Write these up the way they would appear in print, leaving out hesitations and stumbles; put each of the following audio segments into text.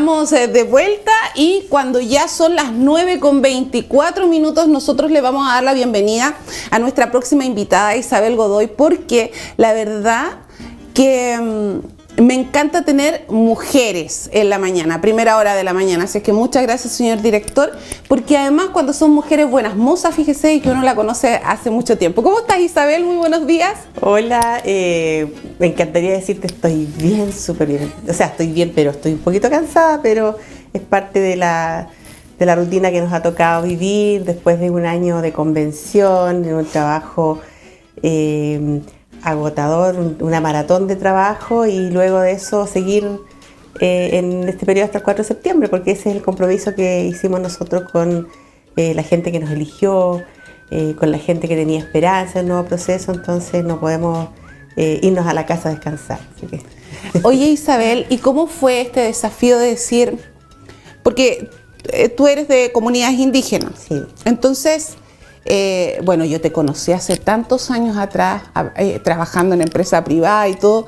estamos de vuelta y cuando ya son las 9:24, nosotros le vamos a dar la bienvenida a nuestra próxima invitada, Isabel Godoy, porque la verdad que me encanta tener mujeres en la mañana, primera hora de la mañana. Así es que muchas gracias, señor director, porque además cuando son mujeres buenas mozas, fíjese, y que uno la conoce hace mucho tiempo. ¿Cómo estás, Isabel? Muy buenos días. Hola, me encantaría decirte estoy bien, súper bien. O sea, estoy bien, pero estoy un poquito cansada, pero es parte de la rutina que nos ha tocado vivir después de un año de convención, de un trabajo agotador, una maratón de trabajo, y luego de eso seguir en este periodo hasta el 4 de septiembre, porque ese es el compromiso que hicimos nosotros con la gente que nos eligió, con la gente que tenía esperanza en el nuevo proceso. Entonces no podemos irnos a la casa a descansar. Así que. Oye, Isabel, ¿y cómo fue este desafío de decir, porque tú eres de comunidades indígenas? Sí. Entonces, bueno, yo te conocí hace tantos años atrás, trabajando en empresa privada y todo,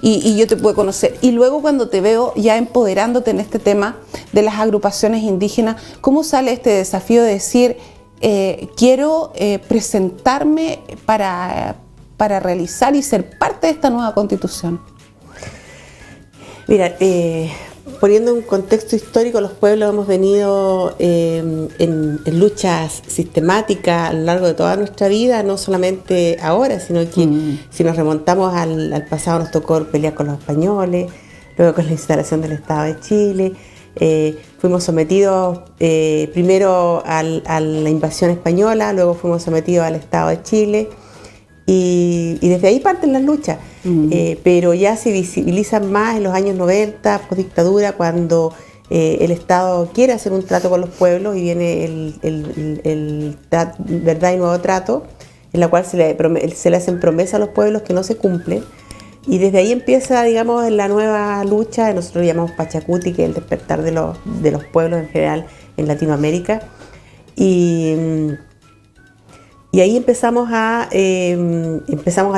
y yo te pude conocer. Y luego cuando te veo ya empoderándote en este tema de las agrupaciones indígenas, ¿cómo sale este desafío de decir, quiero presentarme para realizar y ser parte de esta nueva constitución? Mira, poniendo un contexto histórico, los pueblos hemos venido en luchas sistemáticas a lo largo de toda nuestra vida, no solamente ahora, sino que si nos remontamos al pasado, nos tocó pelear con los españoles, luego con la instalación del Estado de Chile. Fuimos sometidos primero a la invasión española, luego fuimos sometidos al Estado de Chile. Y desde ahí parten las luchas, pero ya se visibilizan más en los años 90, post dictadura, cuando el Estado quiere hacer un trato con los pueblos y viene el verdad y nuevo trato, en la cual se le hacen promesas a los pueblos que no se cumplen. Y desde ahí empieza, digamos, la nueva lucha, nosotros lo llamamos Pachacuti, que es el despertar de los pueblos en general en Latinoamérica. Y ahí empezamos a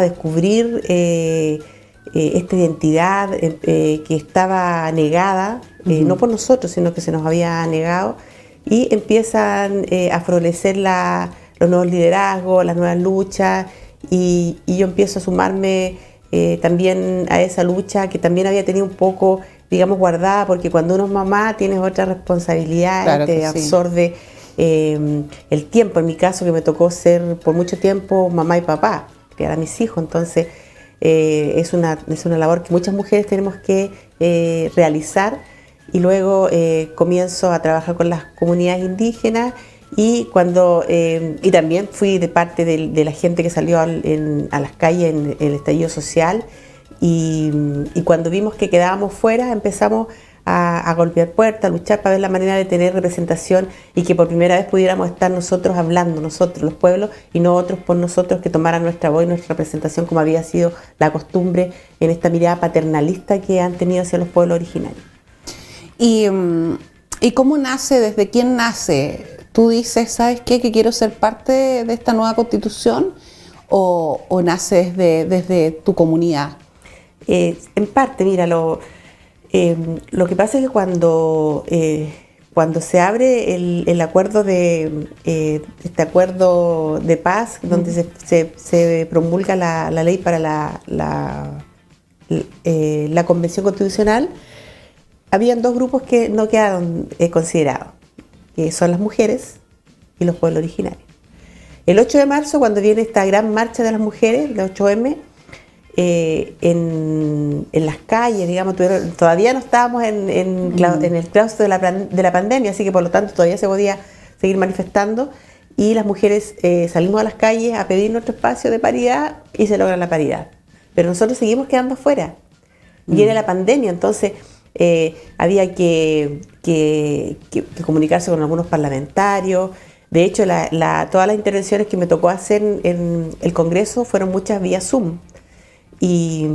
descubrir esta identidad que estaba negada, no por nosotros, sino que se nos había negado, y empiezan a florecer los nuevos liderazgos, las nuevas luchas, y yo empiezo a sumarme también a esa lucha que también había tenido un poco, digamos, guardada, porque cuando uno es mamá tienes otra responsabilidad, claro, te absorbe. El tiempo, en mi caso, que me tocó ser por mucho tiempo mamá y papá, criar a mis hijos. Entonces es una labor que muchas mujeres tenemos que realizar, y luego comienzo a trabajar con las comunidades indígenas, y también fui de parte de la gente que salió a las calles en el estallido social, y cuando vimos que quedábamos fuera empezamos a golpear puertas, a luchar para ver la manera de tener representación, y que por primera vez pudiéramos estar nosotros hablando, nosotros los pueblos, y no otros por nosotros, que tomaran nuestra voz y nuestra representación, como había sido la costumbre en esta mirada paternalista que han tenido hacia los pueblos originarios. ¿Y cómo nace? ¿Desde quién nace? ¿Tú dices, sabes qué, que quiero ser parte de esta nueva constitución? ¿O nace desde tu comunidad? En parte, mira, lo que pasa es que cuando se abre el acuerdo este acuerdo de paz, donde se promulga la ley para la Convención Constitucional, habían dos grupos que no quedaron considerados, que son las mujeres y los pueblos originarios. El 8 de marzo, cuando viene esta gran marcha de las mujeres, la 8M, en las calles, digamos, todavía no estábamos en el claustro de la pandemia, así que por lo tanto todavía se podía seguir manifestando, y las mujeres salimos a las calles a pedir nuestro espacio de paridad, y se logra la paridad. Pero nosotros seguimos quedando afuera. Viene la pandemia, entonces había que comunicarse con algunos parlamentarios. De hecho, todas las intervenciones que me tocó hacer en el Congreso fueron muchas vía Zoom. Y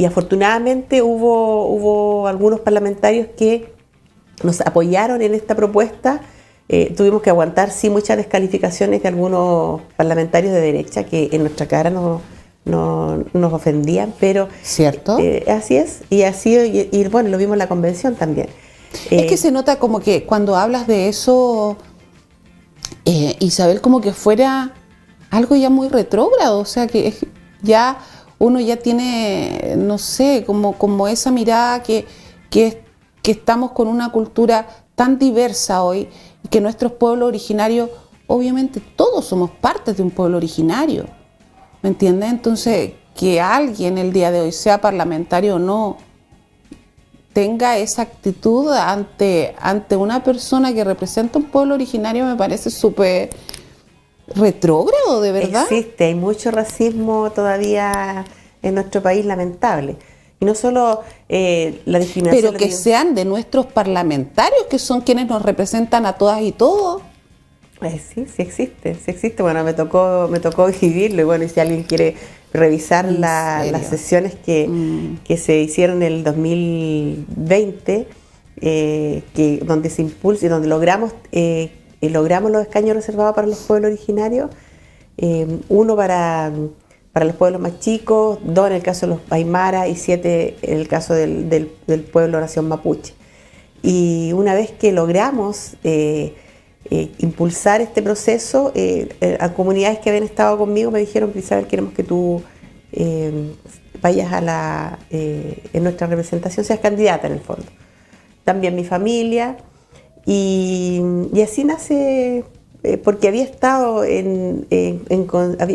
afortunadamente hubo algunos parlamentarios que nos apoyaron en esta propuesta. Tuvimos que aguantar, sí, muchas descalificaciones de algunos parlamentarios de derecha que en nuestra cara nos nos ofendían, pero ¿cierto? Así es, y bueno, lo vimos en la convención también. Es que se nota como que cuando hablas de eso, Isabel, como que fuera algo ya muy retrógrado, o sea que ya uno ya tiene, no sé, como esa mirada que estamos con una cultura tan diversa hoy, y que nuestros pueblos originarios, obviamente todos somos partes de un pueblo originario, ¿me entiendes? Entonces, que alguien el día de hoy, sea parlamentario o no, tenga esa actitud ante una persona que representa un pueblo originario, me parece súper retrógrado, de verdad. Hay mucho racismo todavía en nuestro país, lamentable. Y no solo la discriminación. Pero que sean de nuestros parlamentarios, que son quienes nos representan a todas y todos. Sí existe. Bueno, me tocó vivirlo, y bueno, y si alguien quiere revisar las sesiones que se hicieron en el 2020, donde se impulsa y donde logramos los escaños reservados para los pueblos originarios, uno para los pueblos más chicos, 2 en el caso de los Aymara y 7 en el caso del pueblo nación mapuche. Y una vez que logramos impulsar este proceso, a comunidades que habían estado conmigo me dijeron: Isabel, queremos que tú vayas en nuestra representación, seas candidata en el fondo. También mi familia, y así nace, porque había estado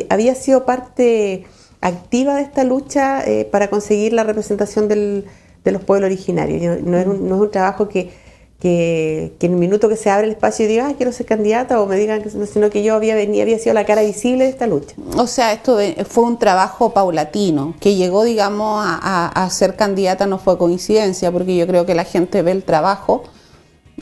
había sido parte activa de esta lucha para conseguir la representación de los pueblos originarios. No es un trabajo que en el minuto que se abre el espacio y diga, quiero ser candidata, o me digan que, sino que yo había sido la cara visible de esta lucha. O sea, esto fue un trabajo paulatino, que llegó, digamos, a ser candidata, no fue coincidencia, porque yo creo que la gente ve el trabajo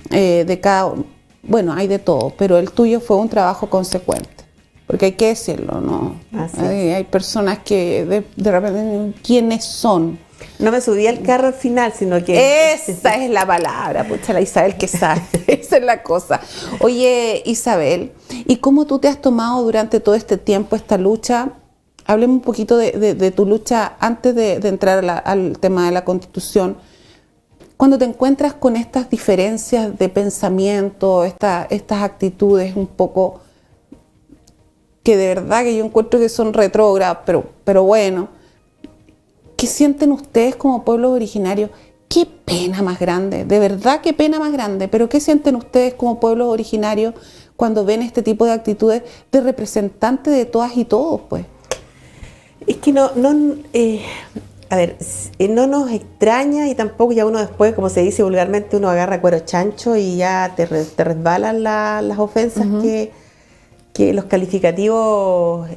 de cada... Bueno, hay de todo, pero el tuyo fue un trabajo consecuente, porque hay que decirlo, ¿no? Hay personas que de repente, ¿quiénes son? No me subí al carro al final, sino que... Esa es la palabra, pucha, la Isabel que sabe, esa es la cosa. Oye, Isabel, ¿y cómo tú te has tomado durante todo este tiempo esta lucha? Hablemos un poquito de tu lucha antes de entrar al tema de la Constitución. Cuando te encuentras con estas diferencias de pensamiento, estas actitudes un poco que de verdad que yo encuentro que son retrógradas, pero bueno, ¿qué sienten ustedes como pueblos originarios? ¡Qué pena más grande! De verdad, qué pena más grande. Pero ¿qué sienten ustedes como pueblos originarios cuando ven este tipo de actitudes de representantes de todas y todos, pues? Es que no nos extraña, y tampoco ya uno después, como se dice vulgarmente, uno agarra cuero chancho y ya te resbalan las ofensas, que los calificativos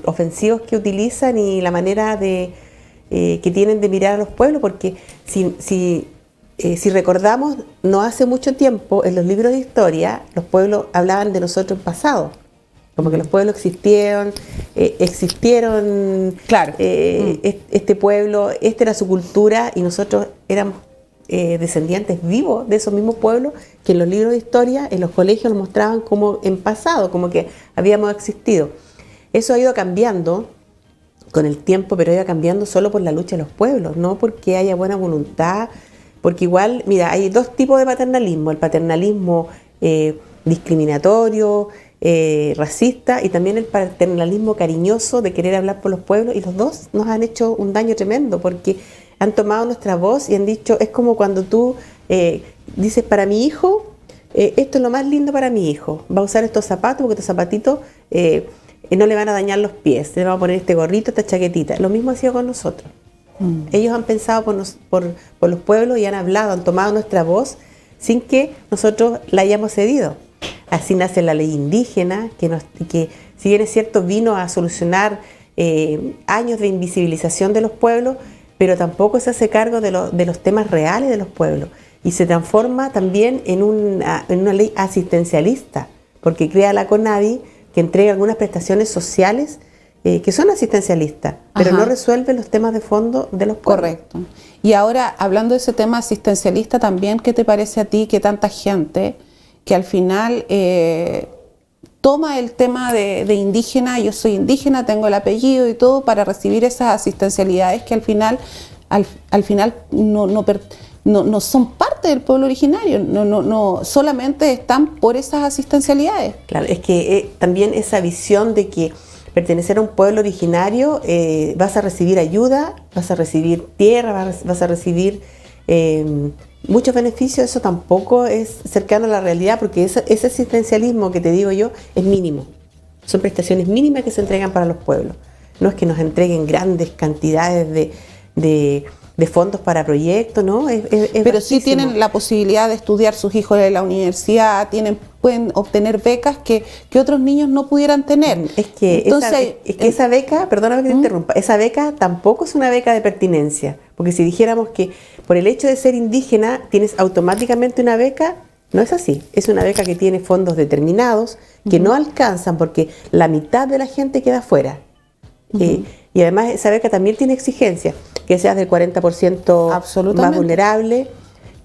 ofensivos que utilizan, y la manera que tienen de mirar a los pueblos, porque si recordamos, no hace mucho tiempo en los libros de historia los pueblos hablaban de nosotros en pasado, como que los pueblos existieron, claro. Este pueblo, esta era su cultura, y nosotros éramos descendientes vivos de esos mismos pueblos que en los libros de historia, en los colegios, nos mostraban como en pasado, como que habíamos existido. Eso ha ido cambiando con el tiempo, pero ha ido cambiando solo por la lucha de los pueblos, no porque haya buena voluntad, porque igual, mira, hay 2 tipos de paternalismo: el paternalismo discriminatorio, racista, y también el paternalismo cariñoso de querer hablar por los pueblos, y los dos nos han hecho un daño tremendo, porque han tomado nuestra voz y han dicho, es como cuando tú dices, para mi hijo, esto es lo más lindo para mi hijo, va a usar estos zapatos porque estos zapatitos no le van a dañar los pies, le van a poner este gorrito, esta chaquetita. Lo mismo ha sido con nosotros. Ellos han pensado por los pueblos y han hablado, han tomado nuestra voz sin que nosotros la hayamos cedido. Así nace la ley indígena, que si bien es cierto vino a solucionar años de invisibilización de los pueblos, pero tampoco se hace cargo de los temas reales de los pueblos, y se transforma también en una ley asistencialista, porque crea la CONADI, que entrega algunas prestaciones sociales que son asistencialistas, pero no resuelven los temas de fondo de los pueblos. Correcto. Y ahora, hablando de ese tema asistencialista también, ¿qué te parece a ti que tanta gente que al final toma el tema de indígena, yo soy indígena, tengo el apellido y todo, para recibir esas asistencialidades que al final no son parte del pueblo originario, no solamente están por esas asistencialidades. Claro, es que también esa visión de que pertenecer a un pueblo originario, vas a recibir ayuda, vas a recibir tierra, vas a recibir muchos beneficios, eso tampoco es cercano a la realidad, porque ese asistencialismo que te digo yo es mínimo. Son prestaciones mínimas que se entregan para los pueblos. No es que nos entreguen grandes cantidades de fondos para proyectos, ¿no? Pero sí tienen la posibilidad de estudiar sus hijos en la universidad, pueden obtener becas que otros niños no pudieran tener. Es que esa beca, perdóname que te interrumpa, esa beca tampoco es una beca de pertinencia, porque si dijéramos que por el hecho de ser indígena tienes automáticamente una beca, no es así. Es una beca que tiene fondos determinados que no alcanzan porque la mitad de la gente queda fuera. Y además esa beca también tiene exigencias, que seas del 40% más vulnerable,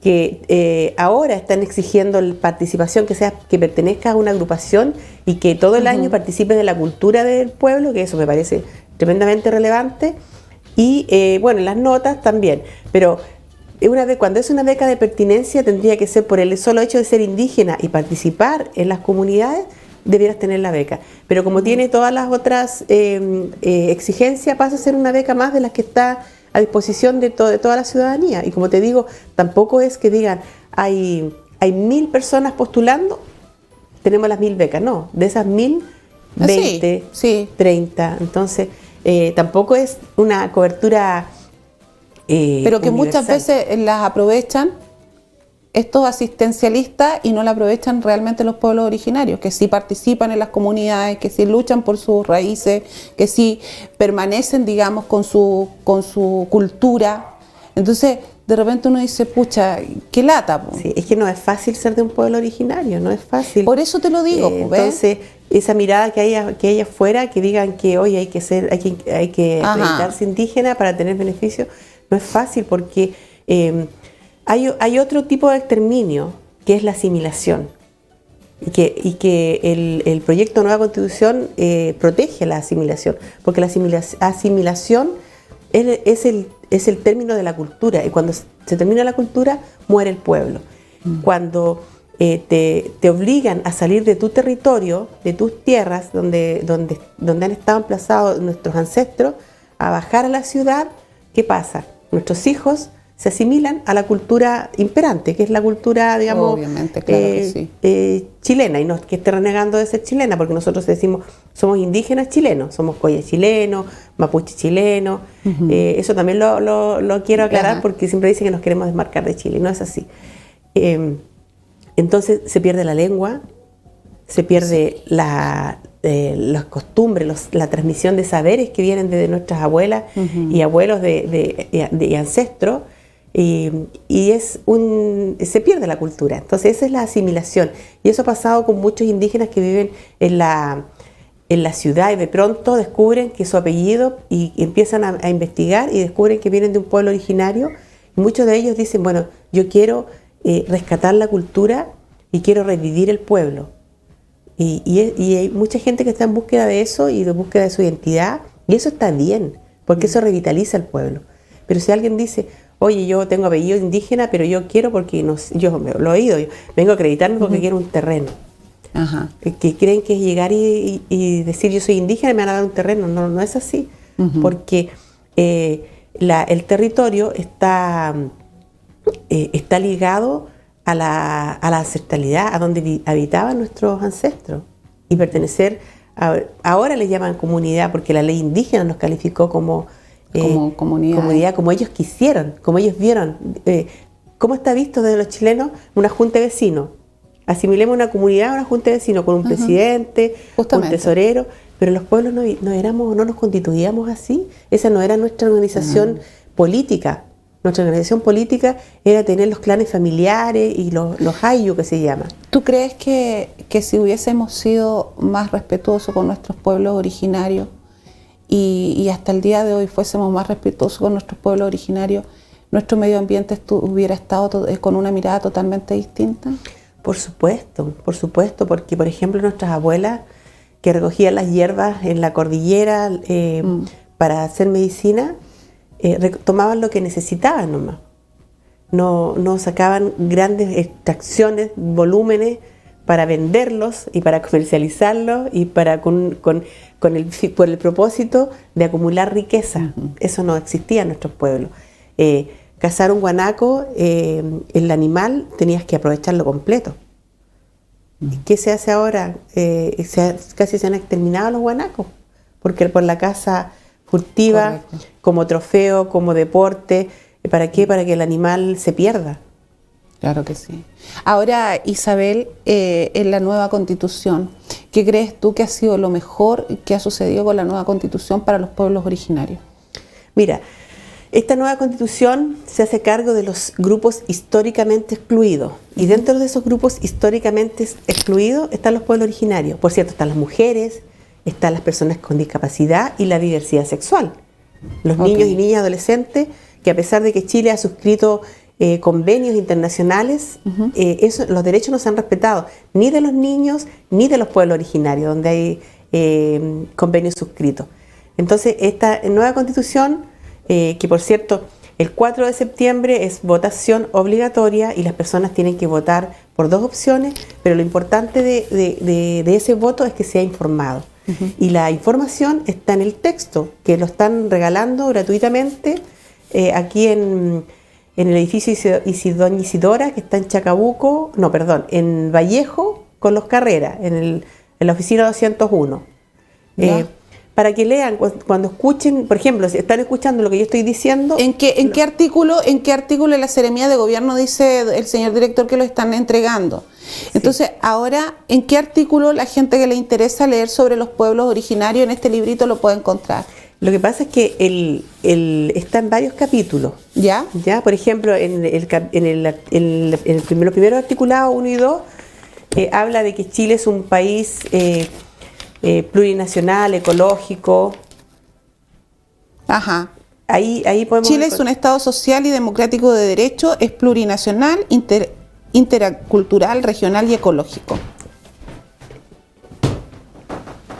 que ahora están exigiendo participación, que pertenezca a una agrupación y que todo el año participes de la cultura del pueblo, que eso me parece tremendamente relevante, y bueno, las notas también, pero cuando es una beca de pertinencia tendría que ser por el solo hecho de ser indígena y participar en las comunidades, debieras tener la beca, pero como tiene todas las otras exigencias, pasa a ser una beca más de las que está a disposición de toda la ciudadanía. Y como te digo, tampoco es que digan hay 1000 personas postulando, tenemos las 1000 becas, no, de esas 1000, 20, 30, entonces tampoco es una cobertura pero que universal. Muchas veces las aprovechan estos asistencialistas y no la aprovechan realmente los pueblos originarios, que sí participan en las comunidades, que sí luchan por sus raíces, que sí permanecen, digamos, con su cultura. Entonces, de repente uno dice, pucha, qué lata. Po. Sí, es que no es fácil ser de un pueblo originario, no es fácil. Por eso te lo digo. Entonces, esa mirada que hay afuera, que digan que hoy hay que acreditarse indígena para tener beneficios, no es fácil porque hay otro tipo de exterminio, que es la asimilación, y que el proyecto Nueva Constitución protege la asimilación, porque la asimilación es el término de la cultura, y cuando se termina la cultura, muere el pueblo. Cuando te obligan a salir de tu territorio, de tus tierras, donde han estado emplazados nuestros ancestros, a bajar a la ciudad, ¿qué pasa? Nuestros hijos se asimilan a la cultura imperante, que es la cultura, digamos, obviamente, claro que sí. Chilena, y no es que esté renegando de ser chilena, porque nosotros decimos, somos indígenas chilenos, somos coya chileno, mapuche chileno, eso también lo quiero aclarar, porque siempre dicen que nos queremos desmarcar de Chile, y no es así. Entonces se pierde la lengua, se pierde las costumbres, la transmisión de saberes que vienen desde nuestras abuelas y abuelos y ancestros, y se pierde la cultura. Entonces esa es la asimilación, y eso ha pasado con muchos indígenas que viven en la ciudad y de pronto descubren que su apellido, y empiezan a investigar y descubren que vienen de un pueblo originario, y muchos de ellos dicen, bueno, yo quiero rescatar la cultura y quiero revivir el pueblo. Y hay mucha gente que está en búsqueda de eso y de búsqueda de su identidad, y eso está bien, porque eso revitaliza el pueblo. Pero si alguien dice, oye, yo tengo apellido indígena, pero yo quiero porque yo lo he oído, yo vengo a acreditarme porque quiero un terreno. Que creen que es llegar y decir yo soy indígena y me van a dar un terreno. No es así, porque el territorio está ligado a la ancestralidad, a donde habitaban nuestros ancestros, y pertenecer ahora les llaman comunidad, porque la ley indígena nos calificó como comunidad, como ellos quisieron, como ellos vieron. ¿Cómo está visto desde los chilenos una junta de vecinos? Asimilemos una comunidad a una junta de vecinos con un presidente, un tesorero, pero los pueblos no nos constituíamos así. Esa no era nuestra organización política. Nuestra organización política era tener los clanes familiares y los ayu, que se llaman. ¿Tú crees que si hubiésemos sido más respetuosos con nuestros pueblos originarios y hasta el día de hoy fuésemos más respetuosos con nuestros pueblos originarios, nuestro medio ambiente hubiera estado con una mirada totalmente distinta? Por supuesto, porque por ejemplo nuestras abuelas que recogían las hierbas en la cordillera para hacer medicina, tomaban lo que necesitaban nomás. No sacaban grandes extracciones, volúmenes para venderlos y para comercializarlos y por el propósito de acumular riqueza. Eso no existía en nuestros pueblos. Cazar un guanaco, el animal tenías que aprovecharlo completo. ¿Y qué se hace ahora? Casi se han exterminado los guanacos, porque por la caza furtiva, correcto, como trofeo, como deporte. ¿Para qué? Para que el animal se pierda. Claro que sí. Ahora, Isabel, en la nueva Constitución, ¿qué crees tú que ha sido lo mejor que ha sucedido con la nueva Constitución para los pueblos originarios? Mira, esta nueva Constitución se hace cargo de los grupos históricamente excluidos. Y dentro de esos grupos históricamente excluidos están los pueblos originarios. Por cierto, están las mujeres, están las personas con discapacidad y la diversidad sexual. Los niños y niñas adolescentes, que a pesar de que Chile ha suscrito convenios internacionales, los derechos no se han respetado, ni de los niños ni de los pueblos originarios, donde hay convenios suscritos. Entonces, esta nueva Constitución, que por cierto, el 4 de septiembre es votación obligatoria y las personas tienen que votar por 2 opciones, pero lo importante de ese voto es que sea informado. Y la información está en el texto, que lo están regalando gratuitamente aquí en el edificio Doña Isidora, que está en Chacabuco, en Vallejo, con los Carreras, en la oficina 201. Para que lean, cuando escuchen, por ejemplo, si están escuchando lo que yo estoy diciendo. ¿En qué artículo de la Seremía de Gobierno dice el señor director que lo están entregando? Sí. Entonces, ahora, ¿en qué artículo la gente que le interesa leer sobre los pueblos originarios en este librito lo puede encontrar? Lo que pasa es que está en varios capítulos. ¿Ya? Por ejemplo, los primeros articulados 1 y 2 habla de que Chile es un país plurinacional, ecológico. Ajá. Ahí podemos. Chile es un Estado social y democrático de derecho, es plurinacional, intercultural, regional y ecológico.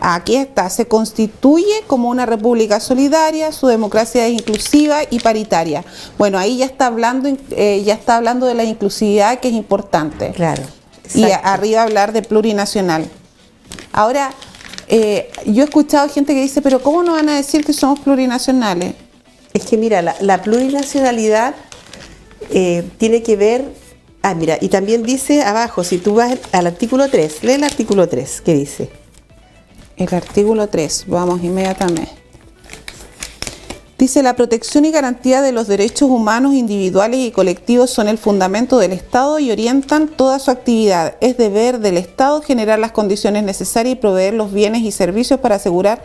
Aquí está, se constituye como una república solidaria, su democracia es inclusiva y paritaria. Bueno, ahí ya está hablando de la inclusividad, que es importante. Claro. Exacto. Y arriba hablar de plurinacional. Ahora, yo he escuchado gente que dice, pero ¿cómo no van a decir que somos plurinacionales? Es que mira, la plurinacionalidad tiene que ver. Mira, y también dice abajo, si tú vas al artículo 3, lee el artículo 3, ¿qué dice? El artículo 3, vamos inmediatamente. Dice, la protección y garantía de los derechos humanos individuales y colectivos son el fundamento del Estado y orientan toda su actividad. Es deber del Estado generar las condiciones necesarias y proveer los bienes y servicios para asegurar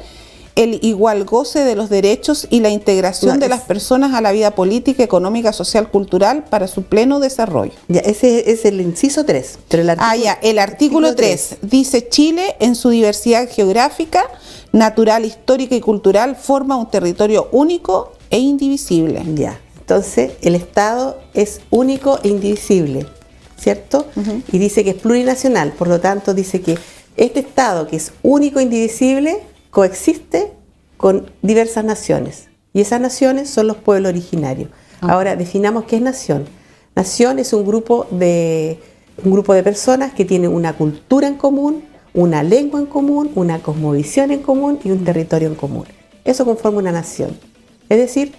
el igual goce de los derechos y la integración de las personas a la vida política, económica, social, cultural para su pleno desarrollo. Ya, ese es el inciso 3. Pero el artículo 3 dice, Chile en su diversidad geográfica, natural, histórica y cultural forma un territorio único e indivisible. Ya, entonces el Estado es único e indivisible, ¿cierto? Y dice que es plurinacional, por lo tanto dice que este Estado, que es único e indivisible, coexiste con diversas naciones y esas naciones son los pueblos originarios. Ahora definamos qué es nación. Nación es un grupo de personas que tienen una cultura en común, una lengua en común, una cosmovisión en común y un territorio en común. Eso conforma una nación. Es decir,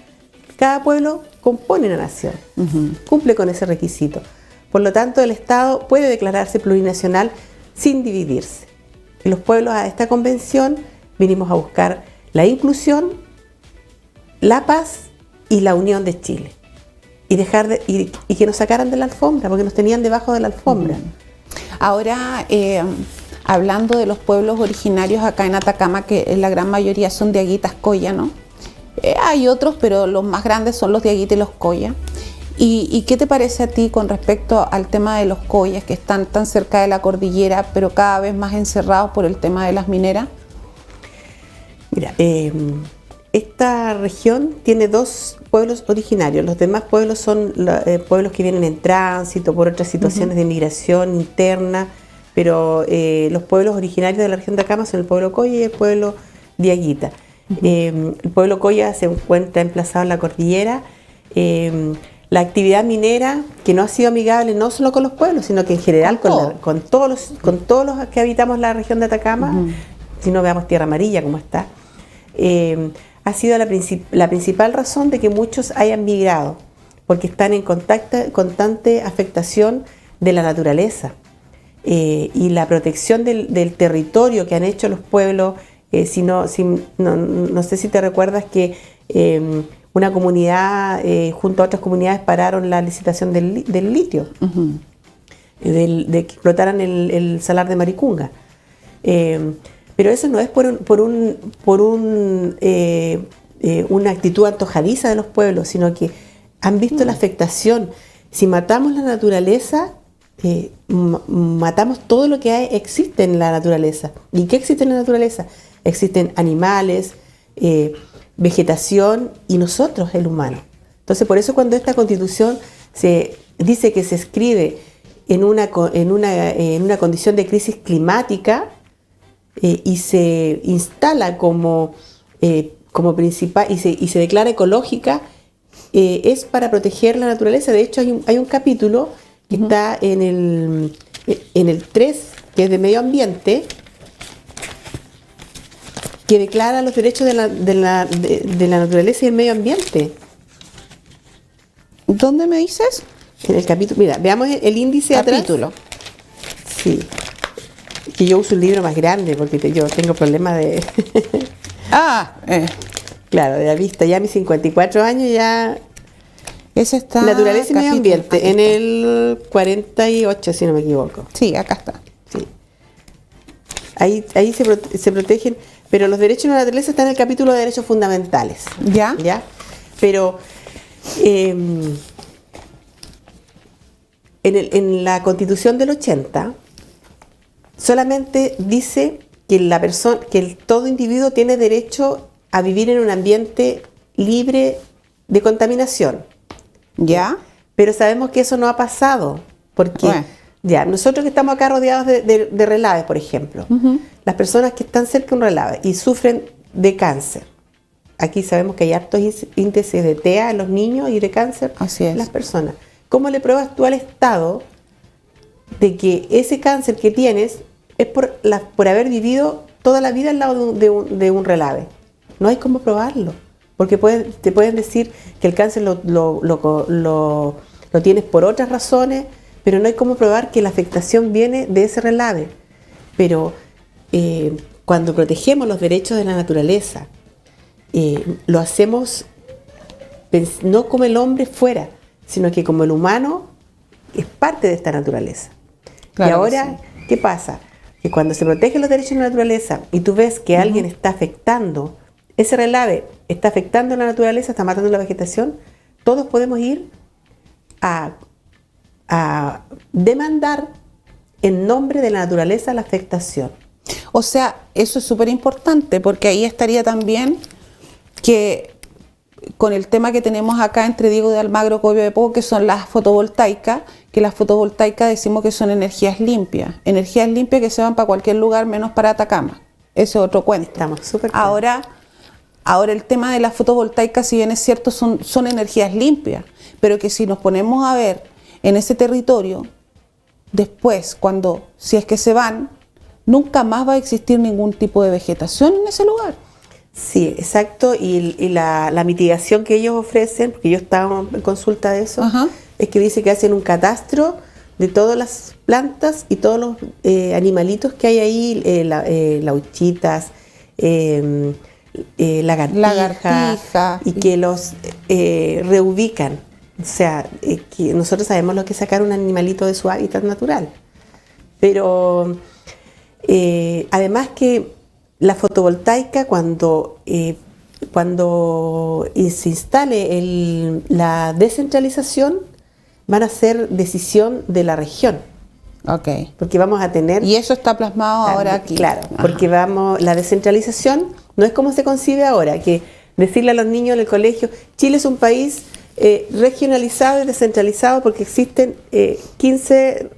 cada pueblo compone una nación, cumple con ese requisito. Por lo tanto, el Estado puede declararse plurinacional sin dividirse. Y los pueblos a esta convención vinimos a buscar la inclusión, la paz y la unión de Chile. Y que nos sacaran de la alfombra, porque nos tenían debajo de la alfombra. Ahora, hablando de los pueblos originarios acá en Atacama, que la gran mayoría son diaguitas coya, ¿no? Hay otros, pero los más grandes son los diaguitas y los coya. ¿Y qué te parece a ti con respecto al tema de los coyas, que están tan cerca de la cordillera, pero cada vez más encerrados por el tema de las mineras? Mira, esta región tiene dos pueblos originarios. Los demás pueblos son pueblos que vienen en tránsito por otras situaciones de migración interna, pero los pueblos originarios de la región de Atacama son el pueblo Coya y el pueblo Diaguita. El pueblo Coya se encuentra emplazado en la cordillera. La actividad minera, que no ha sido amigable no solo con los pueblos, sino que en general con todos los que habitamos la región de Atacama, si no veamos Tierra Amarilla como está, ha sido la principal razón de que muchos hayan migrado, porque están en constante afectación de la naturaleza y la protección del territorio que han hecho los pueblos. No sé si te recuerdas que una comunidad junto a otras comunidades pararon la licitación del litio, de que explotaran el salar de Maricunga. Pero eso no es por una actitud antojadiza de los pueblos, sino que han visto la afectación. Si matamos la naturaleza, matamos todo lo que existe en la naturaleza. ¿Y qué existe en la naturaleza? Existen animales, vegetación y nosotros, el humano. Entonces, por eso cuando esta Constitución se dice que se escribe en una condición de crisis climática y se instala como principal y se declara ecológica, es para proteger la naturaleza. De hecho, hay un capítulo que está en el 3, que es de medio ambiente, que declara los derechos de la naturaleza y el medio ambiente. ¿Dónde me dices? En el capítulo, mira, veamos el índice capítulo. Atrás. Sí, que yo uso un libro más grande porque yo tengo problemas de... Claro, de la vista, ya a mis 54 años ya... Ese está... Naturaleza y medio ambiente, en el 48, si no me equivoco. Sí, acá está. Sí. Ahí se protegen... Pero los derechos de la naturaleza están en el capítulo de derechos fundamentales. ¿Ya? Pero en la Constitución del 80 solamente dice que todo individuo tiene derecho a vivir en un ambiente libre de contaminación. ¿Ya? Pero sabemos que eso no ha pasado, porque nosotros que estamos acá rodeados de relaves, por ejemplo, las personas que están cerca de un relave y sufren de cáncer, aquí sabemos que hay altos índices de TEA en los niños y de cáncer en las personas. ¿Cómo le pruebas tú al Estado de que ese cáncer que tienes es por haber vivido toda la vida al lado de un relave? No hay cómo probarlo, porque te pueden decir que el cáncer lo tienes por otras razones, pero no hay cómo probar que la afectación viene de ese relave. Pero cuando protegemos los derechos de la naturaleza, lo hacemos no como el hombre fuera, sino que como el humano es parte de esta naturaleza. Claro. Y ahora, ¿qué pasa? Que cuando se protegen los derechos de la naturaleza y tú ves que alguien está afectando, ese relave está afectando la naturaleza, está matando la vegetación, todos podemos ir a demandar en nombre de la naturaleza la afectación. O sea, eso es súper importante, porque ahí estaría también que con el tema que tenemos acá entre Diego de Almagro, Copiapó de Poco, que son las fotovoltaicas, que las fotovoltaicas decimos que son energías limpias que se van para cualquier lugar menos para Atacama. Ese es otro cuento. Estamos súper claros. Ahora el tema de las fotovoltaicas, si bien es cierto, son energías limpias, pero que si nos ponemos a ver en ese territorio, después, si es que se van, nunca más va a existir ningún tipo de vegetación en ese lugar. Sí, exacto, y la mitigación que ellos ofrecen, porque yo estaba en consulta de eso, es que dice que hacen un catastro de todas las plantas y todos los animalitos que hay ahí, lauchitas, lagartija, y que los reubican. O sea, que nosotros sabemos lo que es sacar un animalito de su hábitat natural. Pero además que la fotovoltaica, cuando se instale la descentralización, van a ser decisión de la región. Okay. Porque vamos a tener... Y eso está plasmado ahora aquí. Claro, porque la descentralización no es como se concibe ahora, que decirle a los niños en el colegio, Chile es un país regionalizado y descentralizado porque existen 15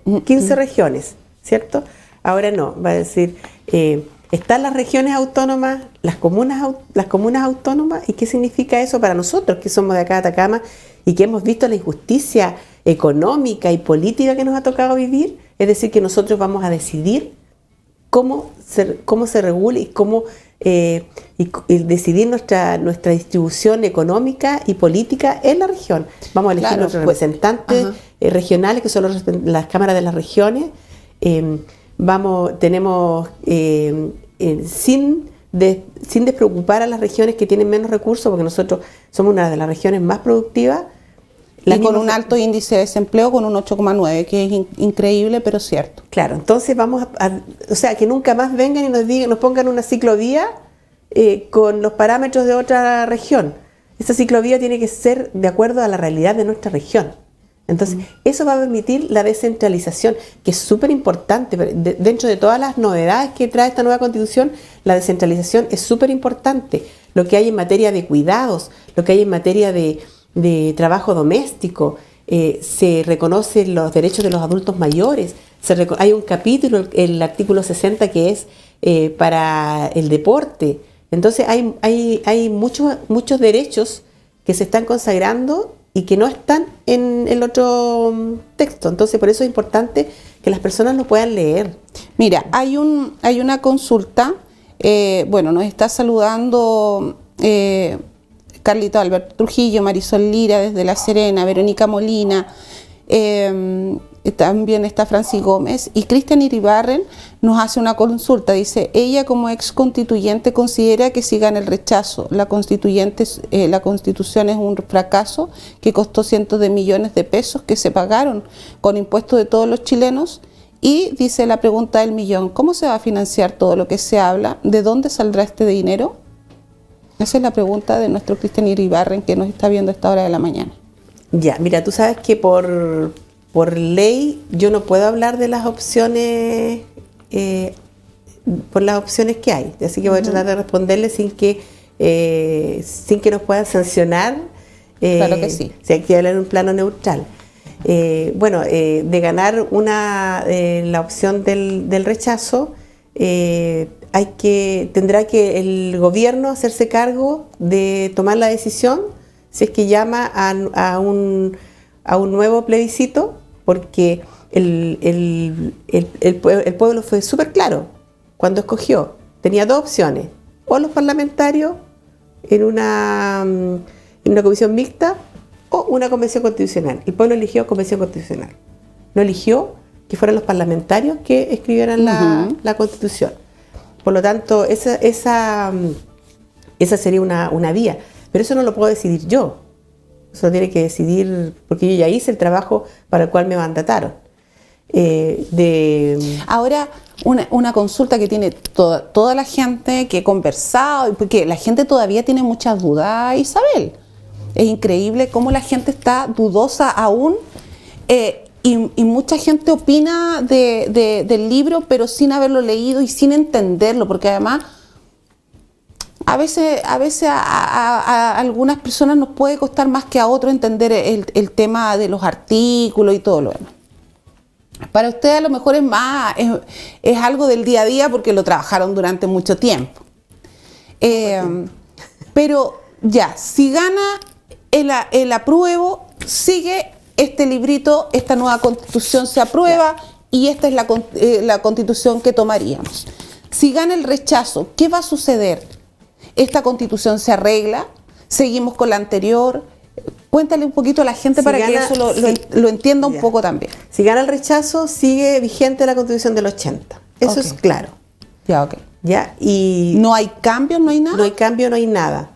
regiones, ¿cierto? Ahora no, va a decir, están las regiones autónomas, las comunas autónomas, ¿y qué significa eso para nosotros que somos de acá de Atacama y que hemos visto la injusticia económica y política que nos ha tocado vivir? Es decir, que nosotros vamos a decidir cómo se regula y cómo y decidir nuestra distribución económica y política en la región. Vamos a elegir nuestros representantes regionales, que son las cámaras de las regiones. Tenemos sin despreocupar a las regiones que tienen menos recursos, porque nosotros somos una de las regiones más productivas. Y con un alto índice de desempleo, con un 8,9, que es increíble, pero cierto. Claro, entonces vamos o sea, que nunca más vengan y nos pongan una ciclovía con los parámetros de otra región. Esa ciclovía tiene que ser de acuerdo a la realidad de nuestra región. Entonces, eso va a permitir la descentralización, que es súper importante. Dentro de todas las novedades que trae esta nueva Constitución, la descentralización es súper importante. Lo que hay en materia de cuidados, lo que hay en materia de trabajo doméstico, se reconocen los derechos de los adultos mayores, hay un capítulo, el artículo 60, que es para el deporte. Entonces hay muchos derechos que se están consagrando y que no están en el otro texto. Entonces por eso es importante que las personas lo puedan leer. Mira, hay una consulta, nos está saludando Carlito Alberto Trujillo, Marisol Lira desde La Serena, Verónica Molina, también está Francis Gómez, y Cristian Iribarren nos hace una consulta. Dice, ella como ex constituyente considera que si gana el rechazo, la constitución es un fracaso que costó cientos de millones de pesos que se pagaron con impuestos de todos los chilenos. Y dice la pregunta del millón, ¿cómo se va a financiar todo lo que se habla? ¿De dónde saldrá este dinero? Esa es la pregunta de nuestro Cristian Iribarren, que nos está viendo a esta hora de la mañana. Ya, mira, tú sabes que por ley yo no puedo hablar de las opciones, por las opciones que hay. Así que voy a tratar de responderle sin que nos puedan sancionar. Claro que sí. Si hay que hablar en un plano neutral. De ganar la opción del rechazo, tendrá que el gobierno hacerse cargo de tomar la decisión si es que llama a un nuevo plebiscito, porque el pueblo fue súper claro cuando escogió. Tenía dos opciones, o los parlamentarios en una comisión mixta o una convención constitucional. El pueblo eligió convención constitucional, no eligió que fueran los parlamentarios que escribieran la constitución. Por lo tanto, esa sería una vía. Pero eso no lo puedo decidir yo. Eso lo tiene que decidir, porque yo ya hice el trabajo para el cual me mandataron. Ahora, una consulta que tiene toda la gente que he conversado, porque la gente todavía tiene muchas dudas, Isabel. Es increíble cómo la gente está dudosa aún. Y mucha gente opina del libro, pero sin haberlo leído y sin entenderlo, porque además a veces a algunas personas nos puede costar más que a otros entender el tema de los artículos y todo lo demás. Para ustedes a lo mejor es algo del día a día porque lo trabajaron durante mucho tiempo. Pero ya, si gana el apruebo, sigue este librito, esta nueva constitución se aprueba y esta es la constitución que tomaríamos. Si gana el rechazo, ¿qué va a suceder? ¿Esta constitución se arregla? ¿Seguimos con la anterior? Cuéntale un poquito a la gente para que eso lo entienda un poco también. Si gana el rechazo, sigue vigente la constitución del 80. Eso es claro. Ya, ok. ¿Ya? Y ¿no hay cambios, no hay nada? No hay cambio, no hay nada.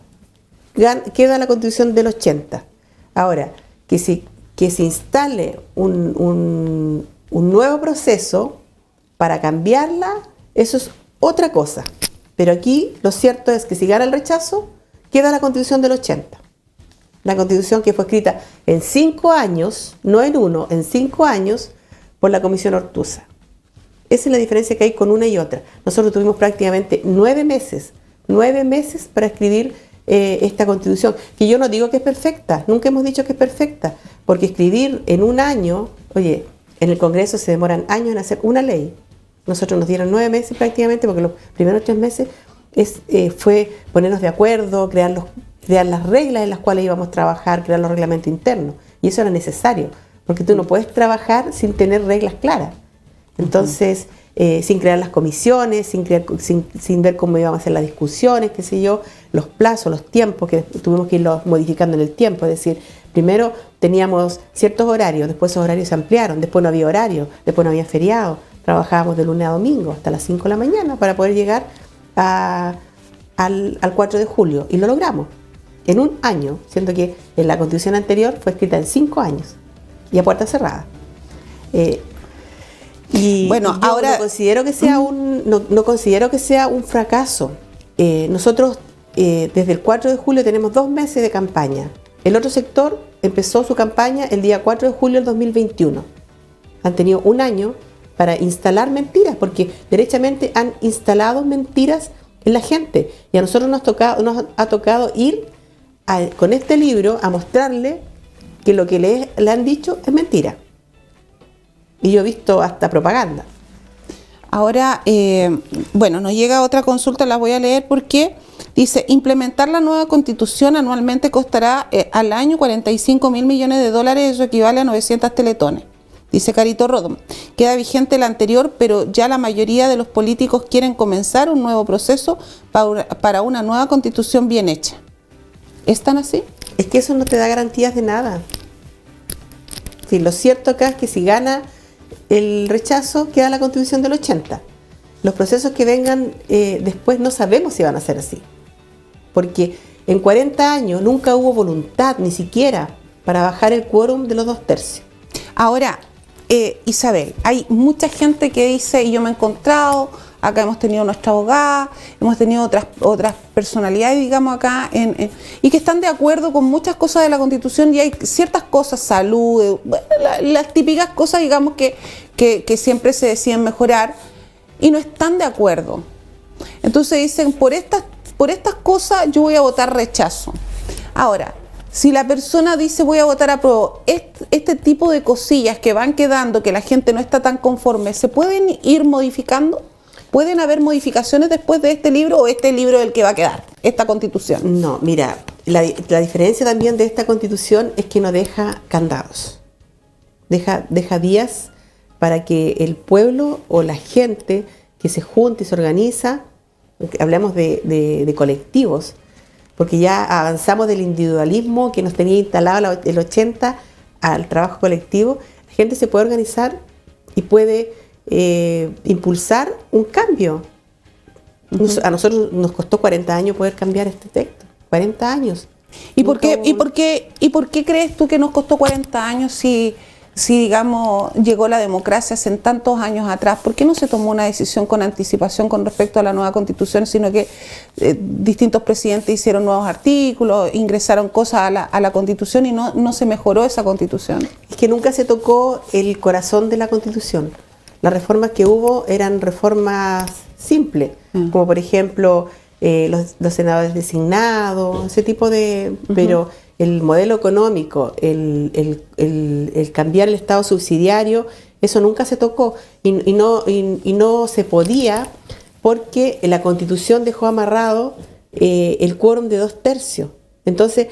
Queda la constitución del 80. Ahora, que se instale un nuevo proceso para cambiarla, eso es otra cosa. Pero aquí lo cierto es que si gana el rechazo, queda la constitución del 80. La constitución que fue escrita en 5 años, no en 1, en 5 años, por la Comisión Ortúzar. Esa es la diferencia que hay con una y otra. Nosotros tuvimos prácticamente 9 meses para escribir esta Constitución, que yo no digo que es perfecta, nunca hemos dicho que es perfecta, porque escribir en un año, oye, en el Congreso se demoran años en hacer una ley. Nosotros nos dieron 9 meses prácticamente, porque los primeros 3 meses fue ponernos de acuerdo, crear las reglas en las cuales íbamos a trabajar, crear los reglamentos internos. Y eso era necesario, porque tú no puedes trabajar sin tener reglas claras. Entonces, sin crear las comisiones, sin ver cómo íbamos a hacer las discusiones, qué sé yo, los plazos, los tiempos, que tuvimos que irlos modificando en el tiempo. Es decir, primero teníamos ciertos horarios, después esos horarios se ampliaron, después no había horario, después no había feriado. Trabajábamos de lunes a domingo hasta las 5 de la mañana para poder llegar al 4 de julio, y lo logramos en un año, siendo que en la Constitución anterior fue escrita en 5 años y a puerta cerrada. Y yo ahora no considero que sea un fracaso. Nosotros desde el 4 de julio tenemos 2 meses de campaña. El otro sector empezó su campaña el día 4 de julio del 2021. Han tenido un año para instalar mentiras, porque derechamente han instalado mentiras en la gente. Y a nosotros nos ha tocado ir con este libro a mostrarle que lo que le han dicho es mentira. Y yo he visto hasta propaganda. Ahora, nos llega otra consulta, la voy a leer porque dice: implementar la nueva Constitución anualmente costará al año $45.000 millones, eso equivale a 900 teletones. Dice Carito Rodón: queda vigente la anterior, pero ya la mayoría de los políticos quieren comenzar un nuevo proceso para una nueva Constitución bien hecha. ¿Es tan así? Es que eso no te da garantías de nada. Sí, lo cierto acá es que si gana el rechazo, queda la Constitución del 80. Los procesos que vengan después no sabemos si van a ser así, porque en 40 años nunca hubo voluntad ni siquiera para bajar el quórum de los 2/3. Ahora, Isabel, hay mucha gente que dice, y yo me he encontrado, acá hemos tenido nuestra abogada, hemos tenido otras personalidades, digamos, acá, y que están de acuerdo con muchas cosas de la Constitución, y hay ciertas cosas, salud, las típicas cosas, digamos, que siempre se deciden mejorar, y no están de acuerdo. Entonces dicen, por estas cosas yo voy a votar rechazo. Ahora, si la persona dice voy a votar apruebo, este tipo de cosillas que van quedando, que la gente no está tan conforme, ¿se pueden ir modificando? ¿Pueden haber modificaciones después de este libro, o este libro es el que va a quedar, esta Constitución? No, mira, la diferencia también de esta Constitución es que no deja candados. Deja vías para que el pueblo o la gente que se junte y se organiza, hablamos de colectivos, porque ya avanzamos del individualismo que nos tenía instalado el 80 al trabajo colectivo. La gente se puede organizar y puede impulsar un cambio. A nosotros nos costó 40 años poder cambiar este texto. 40 años. ¿Y por qué crees tú que nos costó 40 años si digamos, llegó la democracia hace tantos años atrás? ¿Por qué no se tomó una decisión con anticipación con respecto a la nueva Constitución, sino que distintos presidentes hicieron nuevos artículos, ingresaron cosas a la Constitución y no se mejoró esa Constitución? Es que nunca se tocó el corazón de la Constitución. Las reformas que hubo eran reformas simples, como por ejemplo los senadores designados, ese tipo de... Pero el modelo económico, el cambiar el Estado subsidiario, eso nunca se tocó y no se podía, porque la Constitución dejó amarrado el quórum de 2/3. Entonces,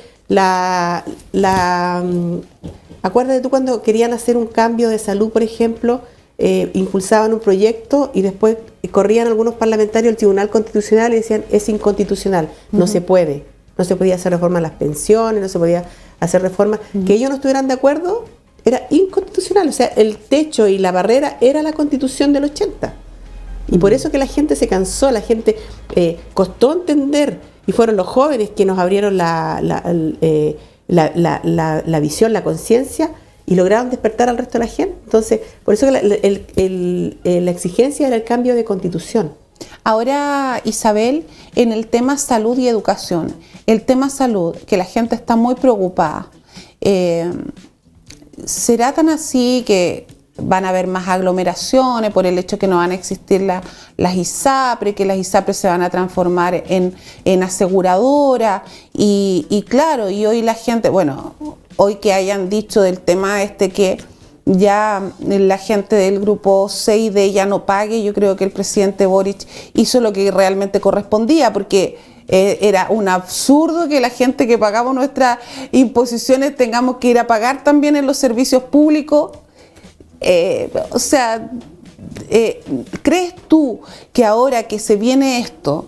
acuérdate tú cuando querían hacer un cambio de salud, por ejemplo, impulsaban un proyecto y después corrían algunos parlamentarios al Tribunal Constitucional y decían es inconstitucional, no se puede. No se podía hacer reforma a las pensiones, no se podía hacer reformas. Que ellos no estuvieran de acuerdo era inconstitucional. O sea, el techo y la barrera era la Constitución del 80. Y por eso que la gente se cansó, la gente costó entender, y fueron los jóvenes que nos abrieron la visión, la conciencia, y lograron despertar al resto de la gente. Entonces, por eso que la exigencia era el cambio de Constitución. Ahora, Isabel, en el tema salud y educación, el tema salud, que la gente está muy preocupada, ¿será tan así que van a haber más aglomeraciones por el hecho que no van a existir las ISAPRE, que las ISAPRE se van a transformar en aseguradoras y claro, y hoy la gente, bueno, hoy que hayan dicho del tema que ya la gente del grupo 6D ya no pague, yo creo que el presidente Boric hizo lo que realmente correspondía, porque era un absurdo que la gente que pagamos nuestras imposiciones tengamos que ir a pagar también en los servicios públicos. ¿Crees tú que ahora que se viene esto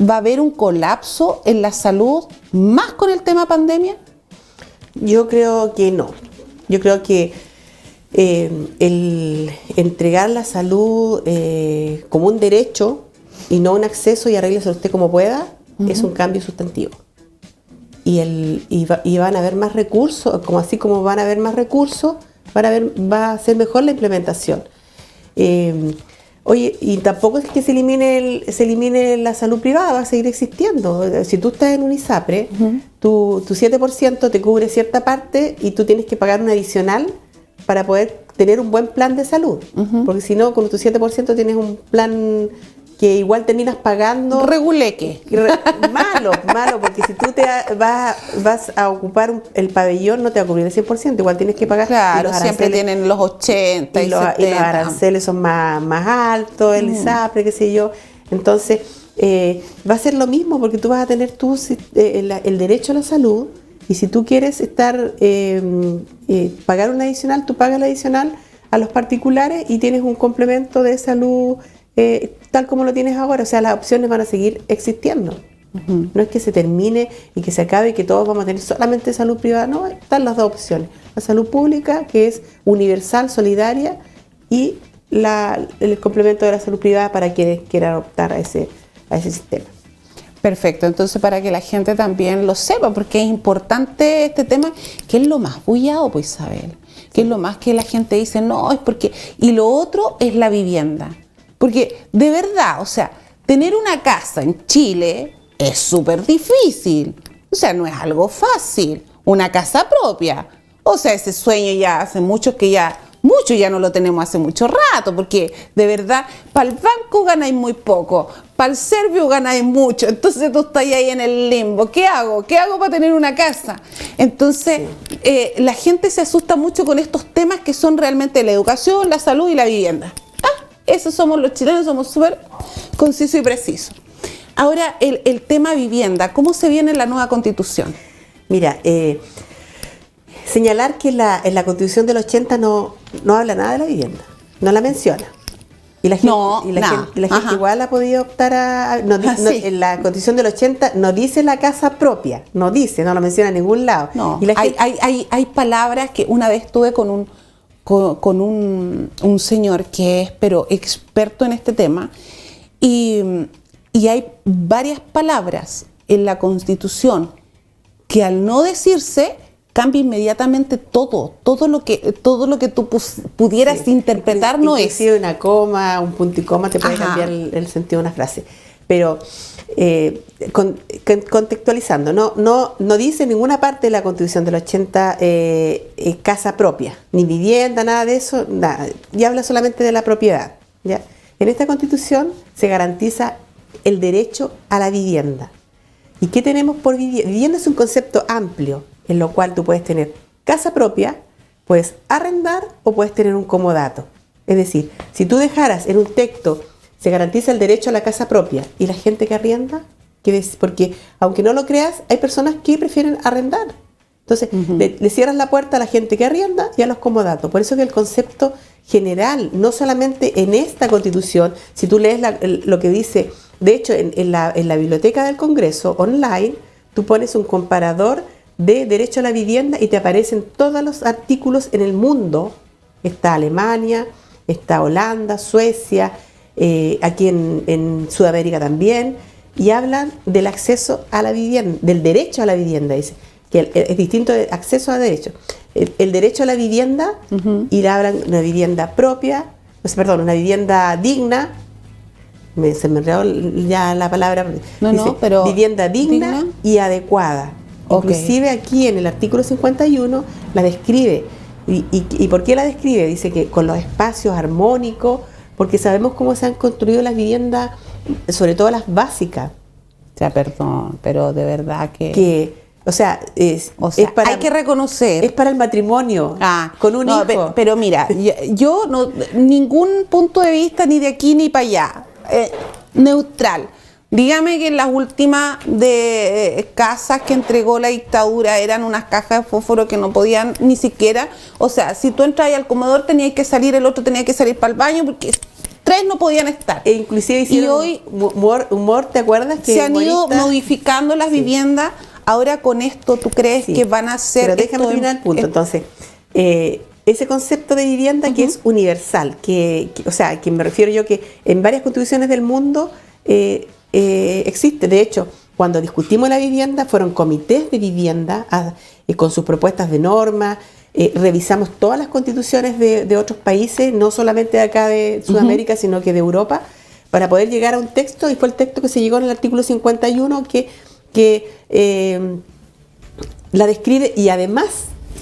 va a haber un colapso en la salud más con el tema pandemia? Yo creo que no. Yo creo que el entregar la salud como un derecho y no un acceso y arréglese usted como pueda, es un cambio sustantivo. Y van a haber más recursos, así como van a haber más recursos, va a ser mejor la implementación. Oye, y tampoco es que se elimine la salud privada, va a seguir existiendo. Si tú estás en un ISAPRE, tu 7% te cubre cierta parte y tú tienes que pagar un adicional para poder tener un buen plan de salud. Porque si no, con tu 7% tienes un plan que igual terminas pagando. Reguleque. Malo, porque si tú vas a ocupar el pabellón, no te va a cubrir el 100%, igual tienes que pagar. Claro, siempre tienen los 80 y los 70. Y los aranceles son más altos, el ISAPRE, qué sé yo. Entonces, va a ser lo mismo, porque tú vas a tener el derecho a la salud, y si tú quieres pagar un adicional, tú pagas el adicional a los particulares y tienes un complemento de salud tal como lo tienes ahora. O sea, las opciones van a seguir existiendo. No es que se termine y que se acabe y que todos vamos a tener solamente salud privada. No, están las dos opciones. La salud pública, que es universal, solidaria, y el complemento de la salud privada para quienes quieran optar a ese sistema. Perfecto, entonces para que la gente también lo sepa, porque es importante este tema, que es lo más bullado, pues, Isabel, que es lo más que la gente dice, no, es porque... Y lo otro es la vivienda, porque de verdad, o sea, tener una casa en Chile es súper difícil, o sea, no es algo fácil, una casa propia, o sea, ese sueño ya hace muchos ya no lo tenemos hace mucho rato, porque de verdad, para el banco ganáis muy poco, para el servio ganáis mucho, entonces tú estás ahí en el limbo. ¿Qué hago? ¿Qué hago para tener una casa? Entonces, la gente se asusta mucho con estos temas que son realmente la educación, la salud y la vivienda. Esos somos los chilenos, somos súper concisos y precisos. Ahora, el tema vivienda, ¿cómo se viene en la nueva Constitución? Mira, señalar que en la Constitución del 80 no habla nada de la vivienda, no la menciona. Y la gente igual ha podido optar en la Constitución del 80 no dice la casa propia, no lo menciona en ningún lado. No, hay palabras que una vez estuve con un señor que es pero experto en este tema, y hay varias palabras en la Constitución que al no decirse cambia inmediatamente todo lo que tú pudieras interpretar, no es. Inclusive una coma, un punto y coma te puede cambiar el sentido de una frase. Pero contextualizando, no dice en ninguna parte de la Constitución del 80 casa propia, ni vivienda, nada de eso, nada. Y habla solamente de la propiedad, ¿ya? En esta Constitución se garantiza el derecho a la vivienda. ¿Y qué tenemos por vivienda? Vivienda es un concepto amplio, en lo cual tú puedes tener casa propia, puedes arrendar o puedes tener un comodato. Es decir, si tú dejaras en un texto, se garantiza el derecho a la casa propia, y la gente que arrienda, porque aunque no lo creas, hay personas que prefieren arrendar. Entonces, le cierras la puerta a la gente que arrienda y a los comodatos. Por eso que el concepto general, no solamente en esta Constitución, si tú lees lo que dice, de hecho, en la biblioteca del Congreso, online, tú pones un comparador de derecho a la vivienda y te aparecen todos los artículos en el mundo. Está Alemania, está Holanda, Suecia, aquí en Sudamérica también, y hablan del acceso a la vivienda, del derecho a la vivienda, dice, que es distinto de acceso a derecho. El derecho a la vivienda, y hablan de una vivienda propia, una vivienda digna, se me enredó ya la palabra, pero vivienda digna y adecuada. Okay. Inclusive aquí en el artículo 51 la describe ¿Y por qué la describe? Dice que con los espacios armónicos, porque sabemos cómo se han construido las viviendas, sobre todo las básicas. O sea, perdón, pero de verdad o sea, es para, hay que reconocer. Es para el matrimonio, con un hijo. Pero mira, yo no, ningún punto de vista ni de aquí ni para allá. Neutral. Dígame que las últimas casas que entregó la dictadura eran unas cajas de fósforo que no podían ni siquiera, o sea, si tú entras al comedor tenías que salir, el otro tenía que salir para el baño porque 3 no podían estar. E inclusive hicieron hoy humor, ¿te acuerdas? Que se han ido modificando las viviendas. Ahora con esto, ¿tú crees que van a ser? Pero déjame terminar el punto. Entonces, ese concepto de vivienda que es universal, o sea, que me refiero yo que en varias constituciones del mundo existe. De hecho, cuando discutimos la vivienda, fueron comités de vivienda con sus propuestas de norma. Revisamos todas las constituciones de otros países, no solamente de acá de Sudamérica, sino que de Europa, para poder llegar a un texto, y fue el texto que se llegó en el artículo 51 que la describe, y además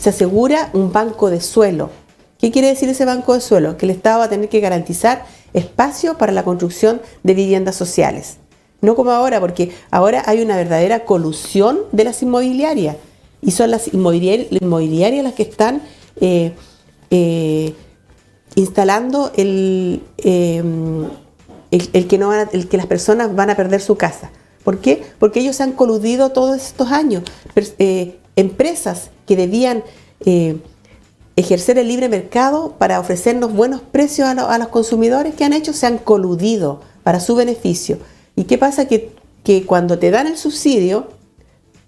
se asegura un banco de suelo. ¿Qué quiere decir ese banco de suelo? Que el Estado va a tener que garantizar espacio para la construcción de viviendas sociales. No como ahora, porque ahora hay una verdadera colusión de las inmobiliarias, y son las inmobiliarias las que están instalando el que las personas van a perder su casa. ¿Por qué? Porque ellos se han coludido todos estos años. Empresas que debían ejercer el libre mercado para ofrecernos buenos precios a los consumidores, ¿qué han hecho? Se han coludido para su beneficio. ¿Y qué pasa? Que cuando te dan el subsidio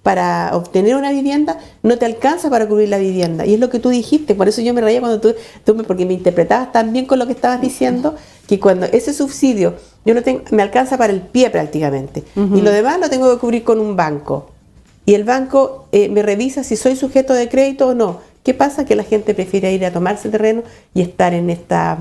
para obtener una vivienda, no te alcanza para cubrir la vivienda. Y es lo que tú dijiste, por eso yo me reía cuando tú porque me interpretabas tan bien con lo que estabas diciendo, que cuando ese subsidio me alcanza para el pie prácticamente, y lo demás lo tengo que cubrir con un banco. Y el banco me revisa si soy sujeto de crédito o no. ¿Qué pasa? Que la gente prefiere ir a tomarse terreno y estar en estas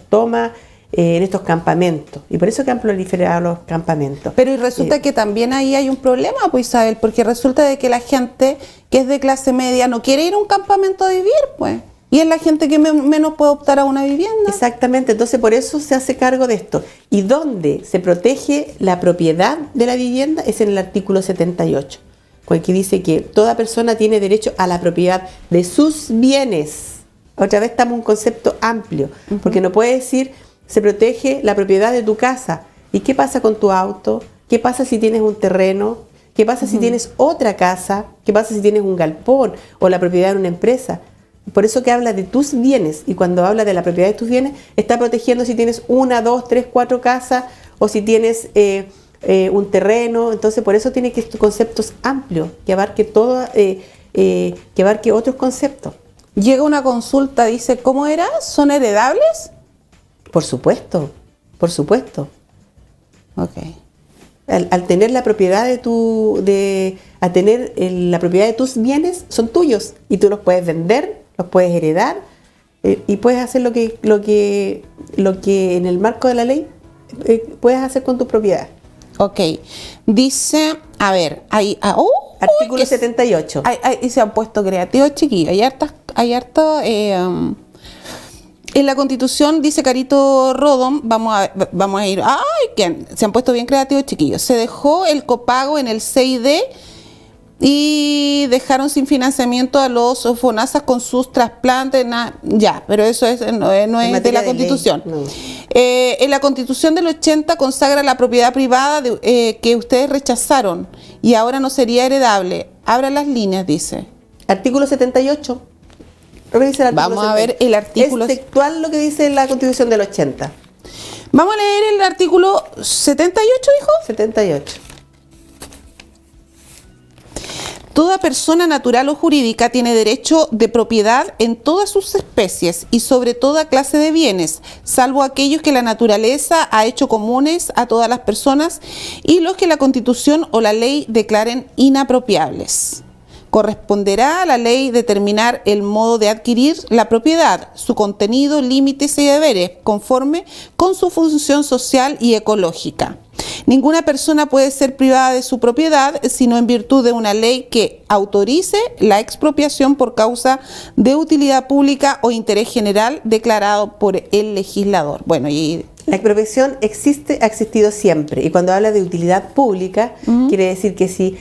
tomas, en estos campamentos, y por eso que han proliferado los campamentos. Pero y resulta que también ahí hay un problema, pues Isabel, porque resulta de que la gente que es de clase media no quiere ir a un campamento a vivir, pues, y es la gente que menos puede optar a una vivienda. Exactamente, entonces por eso se hace cargo de esto. Y donde se protege la propiedad de la vivienda es en el artículo 78, que dice que toda persona tiene derecho a la propiedad de sus bienes. Otra vez estamos en un concepto amplio, porque no puede decir se protege la propiedad de tu casa. ¿Y qué pasa con tu auto? ¿Qué pasa si tienes un terreno? ¿Qué pasa si tienes otra casa? ¿Qué pasa si tienes un galpón o la propiedad de una empresa? Por eso que habla de tus bienes, y cuando habla de la propiedad de tus bienes, está protegiendo si tienes 1, 2, 3, 4 casas o si tienes un terreno. Entonces, por eso tiene que estos conceptos amplios, que abarque todo, que abarque otros conceptos. Llega una consulta, dice, ¿cómo era? ¿Son heredables? Por supuesto, por supuesto. Ok. Al tener la propiedad al tener la propiedad de tus bienes, son tuyos, y tú los puedes vender, los puedes heredar, y puedes hacer lo que en el marco de la ley puedes hacer con tu propiedad. Ok. Dice, a ver, artículo 78. Y se han puesto creativos, chiquillos. Hay harto. En la Constitución, dice Carito Rodón, vamos a ir. ¡Ay! ¿Quién? Se han puesto bien creativos, chiquillos. Se dejó el copago en el CID y dejaron sin financiamiento a los FONASA con sus trasplantes. Ya, pero eso no es de la Constitución. No. En la Constitución del 80 consagra la propiedad privada que ustedes rechazaron y ahora no sería heredable. Abra las líneas, dice. Artículo 78. Vamos a ver el artículo. Es textual lo que dice la Constitución del 80. Vamos a leer el artículo 78, dijo. 78. Toda persona natural o jurídica tiene derecho de propiedad en todas sus especies y sobre toda clase de bienes, salvo aquellos que la naturaleza ha hecho comunes a todas las personas y los que la Constitución o la ley declaren inapropiables. Corresponderá a la ley determinar el modo de adquirir la propiedad, su contenido, límites y deberes, conforme con su función social y ecológica. Ninguna persona puede ser privada de su propiedad, sino en virtud de una ley que autorice la expropiación por causa de utilidad pública o interés general declarado por el legislador. Bueno, y la expropiación ha existido siempre, y cuando habla de utilidad pública, quiere decir que si,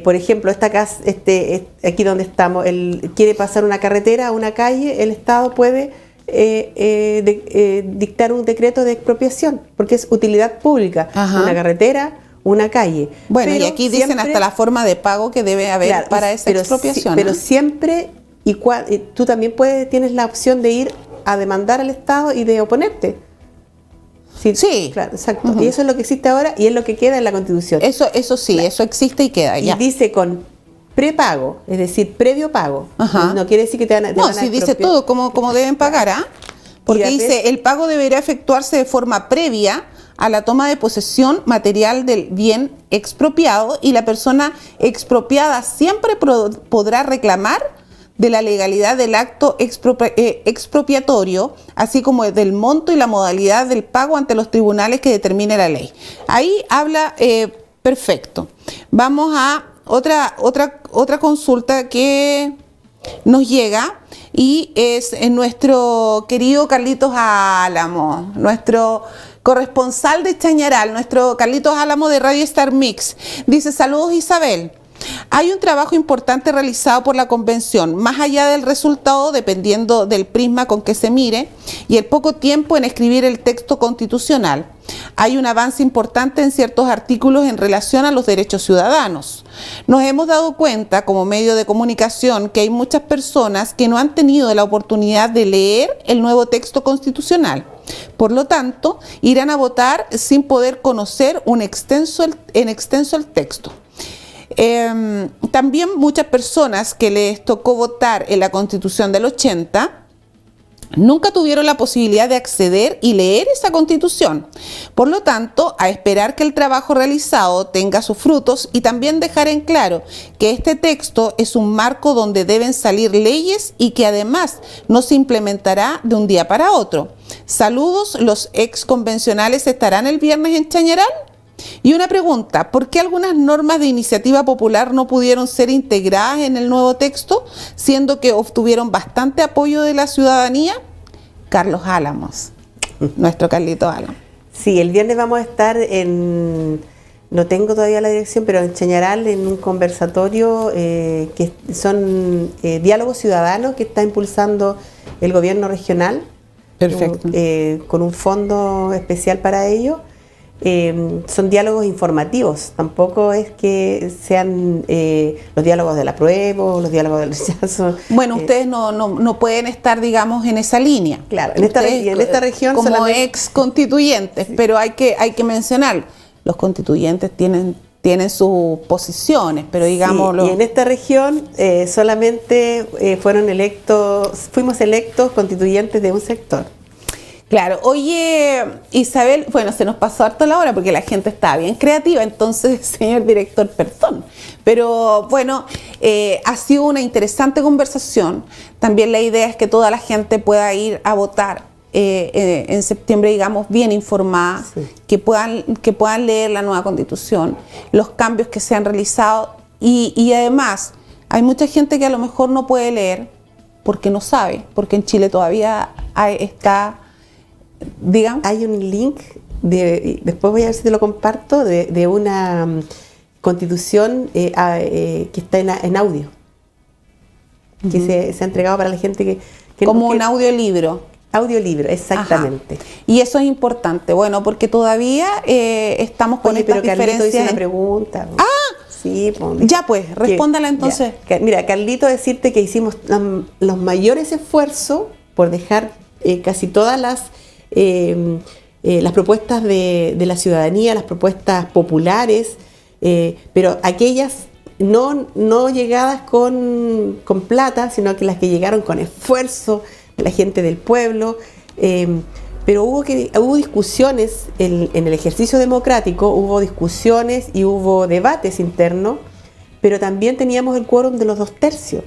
por ejemplo, esta casa, aquí donde estamos, quiere pasar una carretera, una calle, el Estado puede dictar un decreto de expropiación, porque es utilidad pública. Ajá. Una carretera, una calle. Bueno, pero y aquí siempre dicen hasta la forma de pago que debe haber, claro, para esa expropiación. Pero siempre, tú también tienes la opción de ir a demandar al Estado y de oponerte. Sí, claro, exacto. Y eso es lo que existe ahora y es lo que queda en la Constitución. Eso sí, claro. Eso existe y queda. Ya. Y dice con prepago, es decir, previo pago. Ajá. No quiere decir que te van a dice todo como deben pagar, ¿ah? Porque dice, el pago deberá efectuarse de forma previa a la toma de posesión material del bien expropiado, y la persona expropiada siempre podrá reclamar de la legalidad del acto expropiatorio, así como del monto y la modalidad del pago ante los tribunales que determine la ley. Ahí habla perfecto. Vamos a otra consulta que nos llega, y es nuestro querido Carlitos Álamo, nuestro corresponsal de Chañaral, nuestro Carlitos Álamo de Radio Star Mix. Dice: saludos, Isabel. Hay un trabajo importante realizado por la Convención, más allá del resultado, dependiendo del prisma con que se mire, y el poco tiempo en escribir el texto constitucional. Hay un avance importante en ciertos artículos en relación a los derechos ciudadanos. Nos hemos dado cuenta, como medio de comunicación, que hay muchas personas que no han tenido la oportunidad de leer el nuevo texto constitucional. Por lo tanto, irán a votar sin poder conocer en extenso el texto. También muchas personas que les tocó votar en la Constitución del 80 nunca tuvieron la posibilidad de acceder y leer esa Constitución. Por lo tanto, a esperar que el trabajo realizado tenga sus frutos, y también dejar en claro que este texto es un marco donde deben salir leyes y que además no se implementará de un día para otro. Saludos, los ex convencionales estarán el viernes en Chañaral. Y una pregunta: ¿por qué algunas normas de iniciativa popular no pudieron ser integradas en el nuevo texto, siendo que obtuvieron bastante apoyo de la ciudadanía? Carlos Álamos, nuestro Carlito Álamos. Sí, el viernes vamos a estar no tengo todavía la dirección, pero en Chañaral, en un conversatorio que son diálogos ciudadanos que está impulsando el gobierno regional. Perfecto. Con un fondo especial para ello. Son diálogos informativos, tampoco es que sean los diálogos del apruebo, los diálogos del rechazo. Bueno, ustedes no pueden estar, digamos, en esa línea. Claro, en esta región como solamente, ex constituyentes, sí. Pero hay que mencionar, los constituyentes tienen sus posiciones, pero digámoslo. Sí, y en esta región solamente fuimos electos constituyentes de un sector. Claro. Oye, Isabel, bueno, se nos pasó harto la hora porque la gente está bien creativa, entonces, señor director, perdón. Pero bueno, ha sido una interesante conversación. También la idea es que toda la gente pueda ir a votar en septiembre, digamos, bien informada, sí. que puedan leer la nueva Constitución, los cambios que se han realizado, y además hay mucha gente que a lo mejor no puede leer porque no sabe, porque en Chile todavía está... Digamos. Hay un link, después voy a ver si te lo comparto, de una constitución que está en audio, que se ha entregado para la gente que como un audiolibro. Audiolibro, exactamente. Ajá. Y eso es importante, bueno, porque todavía estamos con estas diferencias. Carlito hizo una pregunta. Sí, ya pues, respóndala entonces. Ya. Mira, Carlito, decirte que hicimos los mayores esfuerzos por dejar casi todas las propuestas de la ciudadanía, las propuestas populares, pero aquellas no llegadas con plata, sino que las que llegaron con esfuerzo de la gente del pueblo, pero hubo discusiones en el ejercicio democrático, hubo discusiones y hubo debates internos pero también teníamos el quórum de los 2/3.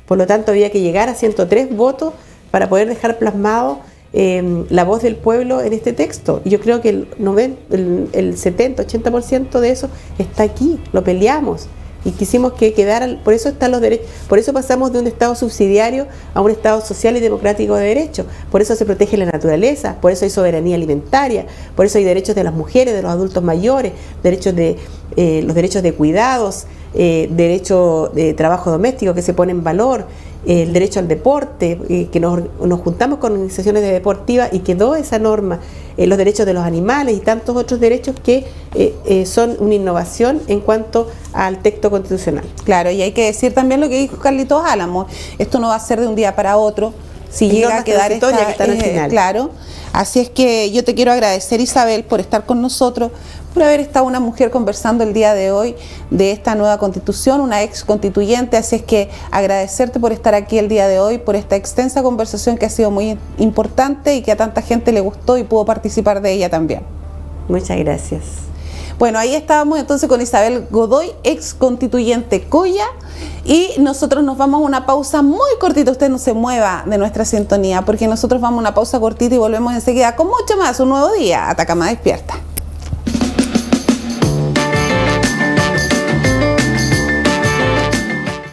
Por lo tanto, había que llegar a 103 votos para poder dejar plasmado la voz del pueblo en este texto. Y yo creo que el 70-80% de eso está aquí, lo peleamos. Y quisimos que quedara, por eso están los derechos, por eso pasamos de un Estado subsidiario a un Estado social y democrático de derecho, por eso se protege la naturaleza, por eso hay soberanía alimentaria, por eso hay derechos de las mujeres, de los adultos mayores, los derechos de cuidados, derecho de trabajo doméstico que se pone en valor, el derecho al deporte, que nos juntamos con organizaciones deportivas y quedó esa norma, los derechos de los animales y tantos otros derechos que son una innovación en cuanto al texto constitucional. Claro, y hay que decir también lo que dijo Carlitos Álamo, esto no va a ser de un día para otro, si llega a quedar claro. Así es que yo te quiero agradecer, Isabel, por estar con nosotros, por haber estado una mujer conversando el día de hoy de esta nueva constitución, una ex constituyente. Así es que agradecerte por estar aquí el día de hoy, por esta extensa conversación que ha sido muy importante y que a tanta gente le gustó y pudo participar de ella también. Muchas gracias. Bueno, ahí estábamos entonces con Isabel Godoy, ex constituyente Coya, y nosotros nos vamos a una pausa muy cortita. Usted no se mueva de nuestra sintonía, porque nosotros vamos a una pausa cortita y volvemos enseguida con mucho más, un nueo día, Atacama Despierta.